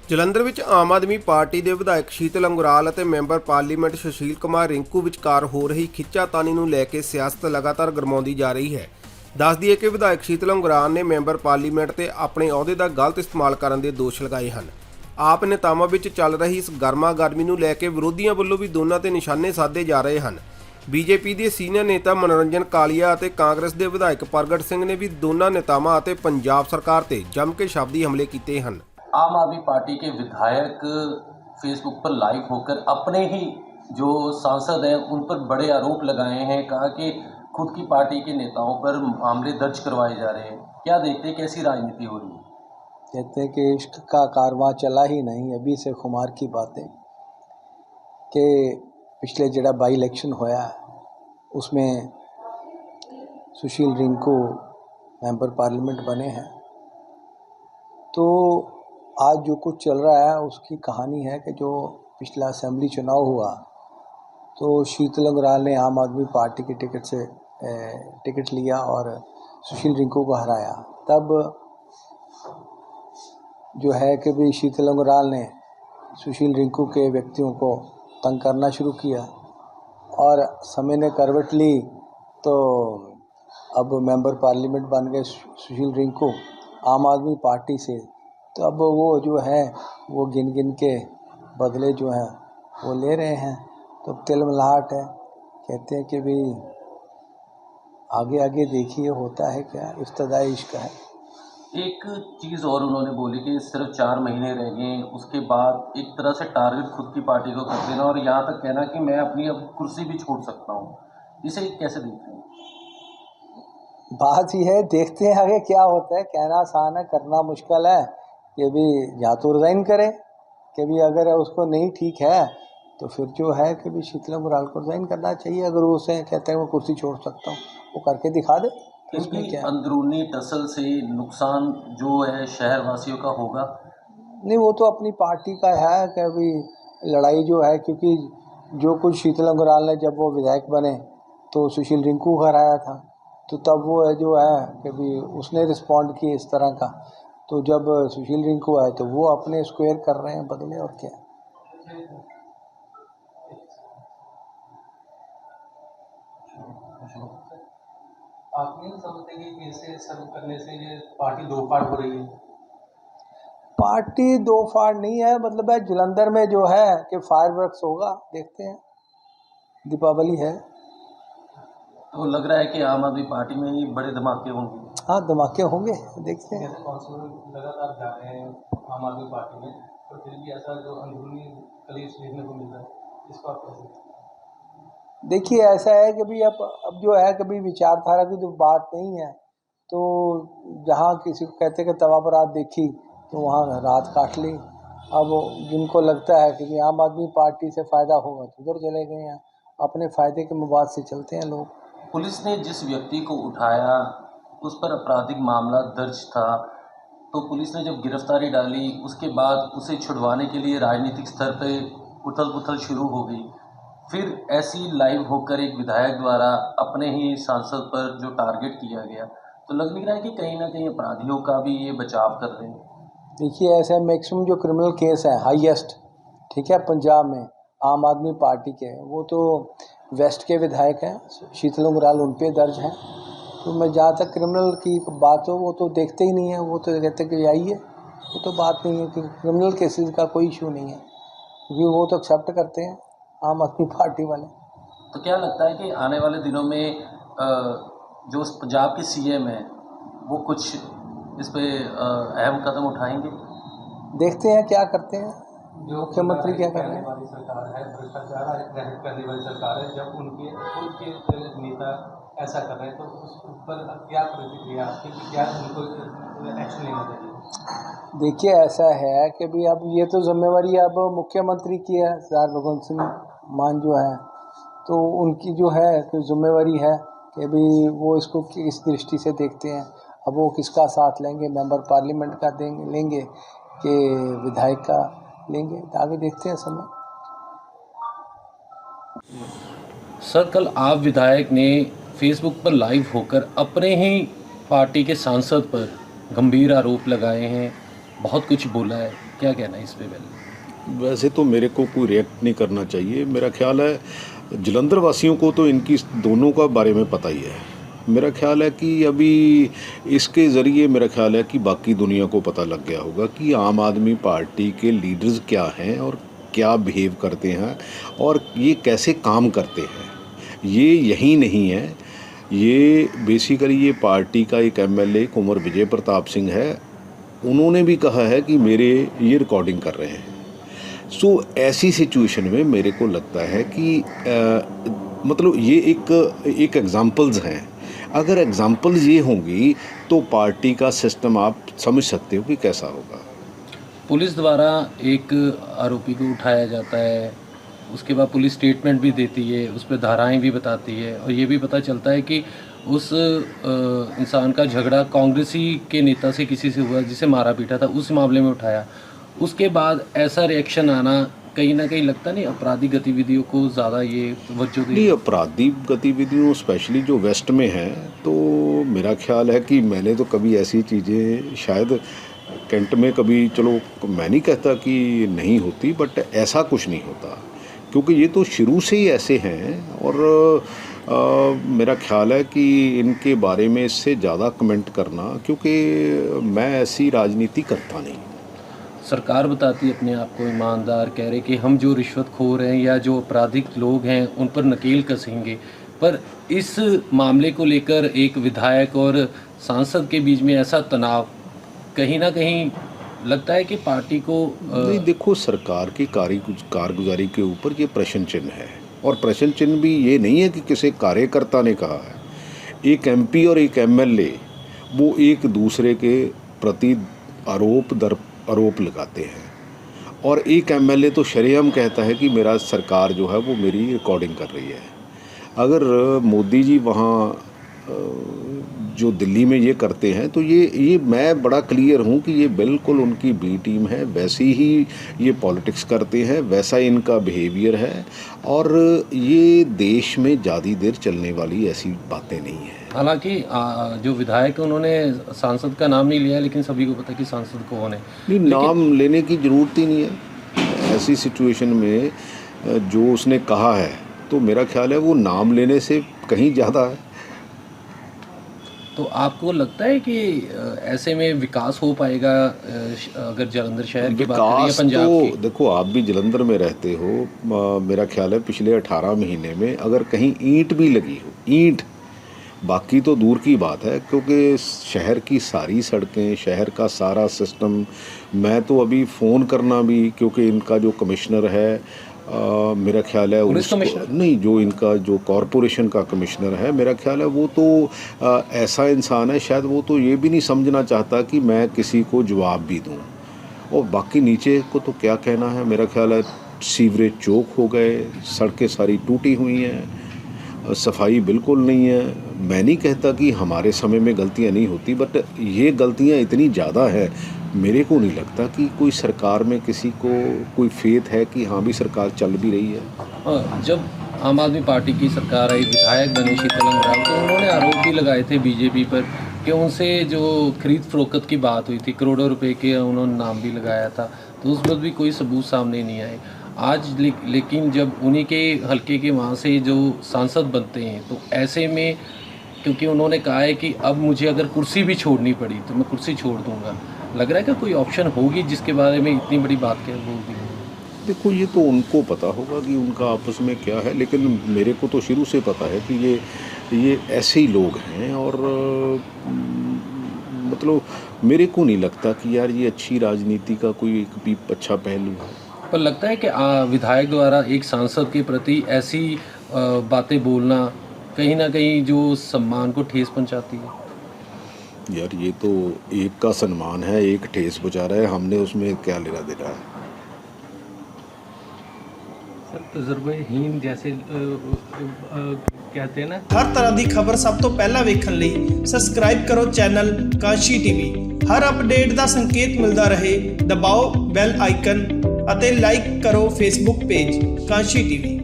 ਜਲੰਧਰ ਵਿੱਚ ਆਮ ਆਦਮੀ ਪਾਰਟੀ ਦੇ ਵਿਧਾਇਕ ਸ਼ੀਤਲ ਅੰਗੁਰਾਲ ਅਤੇ ਮੈਂਬਰ ਪਾਰਲੀਮੈਂਟ ਸੁਸ਼ੀਲ ਕੁਮਾਰ ਰਿੰਕੂ ਵਿਚਕਾਰ ਹੋ ਰਹੀ ਖਿੱਚਾਤਾਣੀ ਨੂੰ ਲੈ ਕੇ ਸਿਆਸਤ ਲਗਾਤਾਰ ਗਰਮਾਉਂਦੀ ਜਾ ਰਹੀ ਹੈ। ਦੱਸ ਦਈਏ ਕਿ ਵਿਧਾਇਕ ਸ਼ੀਤਲ ਅੰਗੁਰਾਲ ਨੇ ਮੈਂਬਰ ਪਾਰਲੀਮੈਂਟ ਤੇ ਆਪਣੇ ਅਹੁਦੇ ਦਾ ਗਲਤ ਇਸਤੇਮਾਲ ਕਰਨ ਦੇ ਦੋਸ਼ ਲਗਾਏ ਹਨ। ਆਪ ਨੇਤਾਵਾਂ ਵਿੱਚ ਚੱਲ ਰਹੀ ਇਸ ਗਰਮਾ ਗਰਮੀ ਨੂੰ ਲੈ ਕੇ ਵਿਰੋਧੀਆਂ ਵੱਲੋਂ ਵੀ ਦੋਨਾਂ ਤੇ ਨਿਸ਼ਾਨੇ ਸਾਧੇ ਜਾ ਰਹੇ ਹਨ। ਬੀਜੇਪੀ ਦੇ ਸੀਨੀਅਰ ਨੇਤਾ ਮਨੋਰੰਜਨ ਕਾਲੀਆ ਅਤੇ ਕਾਂਗਰਸ ਦੇ ਵਿਧਾਇਕ ਪ੍ਰਗਟ ਸਿੰਘ ਨੇ ਵੀ ਦੋਨਾਂ ਨੇਤਾਵਾਂ ਅਤੇ ਪੰਜਾਬ ਸਰਕਾਰ ਤੇ ਜੰਮ ਕੇ ਸ਼ਬਦੀ ਹਮਲੇ ਕੀਤੇ ਹਨ। आम आदमी पार्टी के विधायक फेसबुक पर लाइव होकर अपने ही जो सांसद हैं उन पर बड़े आरोप लगाए हैं। कहा कि खुद की पार्टी के नेताओं पर मामले दर्ज करवाए जा रहे हैं। क्या देखते हैं, कैसी राजनीति हो रही है? कहते हैं कि इश्क का कारवां चला ही नहीं। अभी से खुमार की बातें कि पिछले जड़ा बाई इलेक्शन होया उसमें सुशील रिंकू मेंबर पार्लियामेंट बने हैं, तो आज जो कुछ चल रहा है उसकी कहानी है कि जो पिछला असेंबली चुनाव हुआ तो शीतल अंगुराल ने आम आदमी पार्टी की टिकट लिया और सुशील रिंकू को हराया। तब जो है कि भी शीतल अंगुराल ने सुशील रिंकू के व्यक्तियों को तंग करना शुरू किया और समय ने करवट ली तो अब मेंबर पार्लियामेंट बन गए सुशील रिंकू आम आदमी पार्टी से। तो अब वो जो है वो गिन गिन के बदले जो हैं वो ले रहे हैं। तो तिलमिलाहट है। कहते हैं कि भाई आगे आगे देखिए होता है क्या, इब्तदाई इश्क है। एक चीज़ और उन्होंने बोली कि सिर्फ 4 महीने रह गए, उसके बाद एक तरह से टारगेट खुद की पार्टी को कर देना और यहाँ तक कहना कि मैं अपनी अब कुर्सी भी छोड़ सकता हूँ। इसे कैसे देखते हैं? बात यह है, देखते हैं आगे क्या होता है। कहना आसान है, करना मुश्किल है। कि भी या तो रिज़ाइन करें कि भी अगर उसको नहीं ठीक है तो फिर जो है कि भी शीतल अंगुराल को रिज़ाइन करना चाहिए। अगर वो उसे कहते हैं मैं कुर्सी छोड़ सकता हूँ वो करके दिखा दे। क्योंकि अंदरूनी टसल से नुकसान जो है शहर वासियों का होगा। नहीं, वो तो अपनी पार्टी का है कि भी लड़ाई जो है, क्योंकि जो कुछ शीतल अंगुराल ने जब वो विधायक बने तो सुशील रिंकू को हराया था, तो तब वो जो है कि भी उसने रिस्पॉन्ड किया इस तरह का। तो जब सुशील रिंकू आए तो वो अपने स्क्वायर कर रहे हैं बदले, और क्या। आप नहीं समझते कि इसे सर्व करने से ये पार्टी दो फाड़ हो रही है? पार्टी दो फाड़ नहीं है, मतलब है जलंधर में जो है कि फायरवर्क्स होगा, देखते हैं, दीपावली है। तो लग रहा है कि आम आदमी पार्टी में ही बड़े धमाके होंगे। हाँ, धमाके होंगे, देखते हैं। जैसे काउंसिलर लगातार जा रहे हैं आम आदमी पार्टी में, तो फिर भी ऐसा जो अंदरूनी कलेश देखने को मिल रहा है, इसको आप कैसे देखते हैं? देखिए, ऐसा है कि भी अब जो है कभी विचारधारा की तो बात नहीं है, तो जहाँ किसी को कहते हैं कि तवा पर रात देखी तो वहाँ रात काट ली। अब जिनको लगता है कि आम आदमी पार्टी से फ़ायदा होगा तो उधर चले गए हैं। अपने फ़ायदे के मवाद से चलते हैं लोग। पुलिस ने जिस व्यक्ति को उठाया उस पर आपराधिक मामला दर्ज था, तो पुलिस ने जब गिरफ्तारी डाली उसके बाद उसे छुड़वाने के लिए राजनीतिक स्तर पे उथल पुथल शुरू हो गई। फिर ऐसी लाइव होकर एक विधायक द्वारा अपने ही सांसद पर जो टारगेट किया गया, तो लग नहीं रहा है कि कहीं ना कहीं अपराधियों का भी ये बचाव कर रहे हैं? देखिए, ऐसे मैक्सिमम जो क्रिमिनल केस है हाईएस्ट, ठीक है, पंजाब में आम आदमी पार्टी के, वो तो वेस्ट के विधायक हैं शीतल अंगुराल, उन पे दर्ज हैं। तो मैं जहाँ तक क्रिमिनल की बात हो वो तो देखते ही नहीं है, वो तो कहते कि आइए, वो तो बात नहीं है कि क्रिमिनल केसेस का कोई इशू नहीं है, क्योंकि वो तो एक्सेप्ट करते हैं आम आदमी पार्टी वाले। तो क्या लगता है कि आने वाले दिनों में जो पंजाब के सीएम हैं वो कुछ इस पे अहम कदम उठाएंगे? देखते हैं क्या करते हैं, जो मुख्यमंत्री क्या कर रहे हैं। वाली सरकार है, भ्रष्टाचार रहित करने वाली सरकार है, जब उनके खुद के नेता ऐसा कर रहे हैं तो उस पर क्या प्रतिक्रिया आपकी, कि क्या उनको एक्शन लेना चाहिए? देखिए, ऐसा है कि भी अब ये तो जिम्मेवारी अब मुख्यमंत्री की है, सरदार भगवंत सिंह मान जो है, तो उनकी जो है कि जिम्मेवारी है कि भी वो इसको किस दृष्टि से देखते हैं। अब वो किसका साथ लेंगे, मेंबर पार्लियामेंट का लेंगे कि विधायक का लेंगे, तो आगे देखते हैं समय। सर, कल आप विधायक ने फेसबुक पर लाइव होकर अपने ही पार्टी के सांसद पर गंभीर आरोप लगाए हैं, बहुत कुछ बोला है। क्या कहना है इस पे पहले? वैसे तो मेरे को कोई रिएक्ट नहीं करना चाहिए। मेरा ख्याल है जलंधर वासियों को तो इनकी दोनों का बारे में पता ही है। मेरा ख्याल है कि अभी इसके ज़रिए मेरा ख्याल है कि बाकी दुनिया को पता लग गया होगा कि आम आदमी पार्टी के लीडर्स क्या हैं और क्या बिहेव करते हैं और ये कैसे काम करते हैं। ये यही नहीं है, ये बेसिकली ये पार्टी का एक एमएलए कुंवर विजय प्रताप सिंह है, उन्होंने भी कहा है कि मेरे ये रिकॉर्डिंग कर रहे हैं। सो ऐसी सिचुएशन में मेरे को लगता है कि मतलब ये एक एग्जांपल्स हैं। अगर एग्जांपल्स ये होंगी तो पार्टी का सिस्टम आप समझ सकते हो कि कैसा होगा। पुलिस द्वारा एक आरोपी को उठाया जाता है, उसके बाद पुलिस स्टेटमेंट भी देती है, उस पर धाराएं भी बताती है और ये भी पता चलता है कि उस इंसान का झगड़ा कांग्रेसी के नेता से किसी से हुआ जिसे मारा पीटा था, उस मामले में उठाया। उसके बाद ऐसा रिएक्शन आना कहीं ना कहीं लगता नहीं आपराधिक गतिविधियों को ज़्यादा ये तवज्जो दे? नहीं, आपराधिक गतिविधियों स्पेशली जो वेस्ट में है, तो मेरा ख्याल है कि मैंने तो कभी ऐसी चीज़ें शायद कैंट में कभी, चलो मैं नहीं कहता कि नहीं होती, बट ऐसा कुछ नहीं होता क्योंकि ये तो शुरू से ही ऐसे हैं। और मेरा ख्याल है कि इनके बारे में इससे ज़्यादा कमेंट करना, क्योंकि मैं ऐसी राजनीति करता नहीं। सरकार बताती है अपने आप को ईमानदार, कह रहे कि हम जो रिश्वतखोर हैं या जो आपराधिक लोग हैं उन पर नकेल कसेंगे, पर इस मामले को लेकर एक विधायक और सांसद के बीच में ऐसा तनाव कहीं ना कहीं लगता है कि पार्टी को नहीं, देखो सरकार की कारगुजारी के ऊपर ये प्रश्न चिन्ह है, और प्रश्न चिन्ह भी ये नहीं है कि किसी कार्यकर्ता ने कहा है। एक एमपी और एक एमएलए वो एक दूसरे के प्रति आरोप लगाते हैं, और एक एमएलए तो शरेआम कहता है कि मेरा सरकार जो है वो मेरी रिकॉर्डिंग कर रही है। अगर मोदी जी वहाँ जो दिल्ली में ये करते हैं तो ये मैं बड़ा क्लियर हूँ कि ये बिल्कुल उनकी बी टीम है, वैसी ही ये पॉलिटिक्स करते हैं, वैसा इनका बिहेवियर है, और ये देश में ज़्यादा देर चलने वाली ऐसी बातें नहीं हैं। हालांकि जो विधायक उन्होंने सांसद का नाम नहीं लिया, लेकिन सभी को पता है कि सांसद कौन है। नहीं, नाम लेने की ज़रूरत ही नहीं है ऐसी सिचुएशन में। जो उसने कहा है तो मेरा ख्याल है वो नाम लेने से कहीं ज़्यादा है। तो आपको लगता है कि ऐसे में विकास हो पाएगा अगर जलंधर शहर की बात करें या पंजाब की? तो देखो, आप भी जलंधर में रहते हो, मेरा ख्याल है पिछले 18 महीने में अगर कहीं ईंट भी लगी हो, ईंट, बाकी तो दूर की बात है, क्योंकि शहर की सारी सड़कें, शहर का सारा सिस्टम, मैं तो अभी फ़ोन करना भी, क्योंकि इनका जो कमिश्नर है मेरा ख्याल है नहीं, जो इनका जो कॉरपोरेशन का कमिश्नर है, मेरा ख्याल है वो तो ऐसा इंसान है, शायद वो तो ये भी नहीं समझना चाहता कि मैं किसी को जवाब भी दूं। और बाकी नीचे को तो क्या कहना है, मेरा ख्याल है सीवरेज चौक हो गए, सड़कें सारी टूटी हुई हैं, सफाई बिल्कुल नहीं है। मैं नहीं कहता कि हमारे समय में गलतियां नहीं होती, बट ये गलतियां इतनी ज़्यादा है, मेरे को नहीं लगता कि कोई सरकार में किसी को कोई फेथ है कि हाँ भी सरकार चल भी रही है। जब आम आदमी पार्टी की सरकार आई, विधायक बने शीतल अंगराल, तो उन्होंने आरोप भी लगाए थे बीजेपी पर कि उनसे जो खरीद फरोख्त की बात हुई थी, करोड़ों रुपए के उन्होंने नाम भी लगाया था, तो उस पर भी कोई सबूत सामने नहीं आए आज। लेकिन जब उन्हीं के हल्के के वहाँ से जो सांसद बनते हैं, तो ऐसे में क्योंकि उन्होंने कहा है कि अब मुझे अगर कुर्सी भी छोड़नी पड़ी तो मैं कुर्सी छोड़ दूँगा, लग रहा है कि कोई ऑप्शन होगी जिसके बारे में इतनी बड़ी बात क्या बोल दी? देखो, ये तो उनको पता होगा कि उनका आपस में क्या है, लेकिन मेरे को तो शुरू से पता है कि ये ऐसे ही लोग हैं, और मतलब मेरे को नहीं लगता कि यार ये अच्छी राजनीति का कोई एक भी अच्छा पहलू है। पर लगता है कि विधायक द्वारा एक सांसद के प्रति ऐसी बातें बोलना कहीं ना कहीं जो सम्मान को ठेस पहुंचाती है। यार ये तो एक का सम्मान है, एक ठेस पहुंचा रहा है, हमने उसमें क्या लेना देना है। सर तजुर्बेहीन जैसे कहते हैं ना। हर तरह की खबर सब तो पहला वेखण लई सबसक्राइब करो चैनल कांशी टीवी। हर अपडेट का संकेत मिलता रहे, दबाओ बैल आइकन अते लाइक करो फेसबुक पेज कांशी टीवी।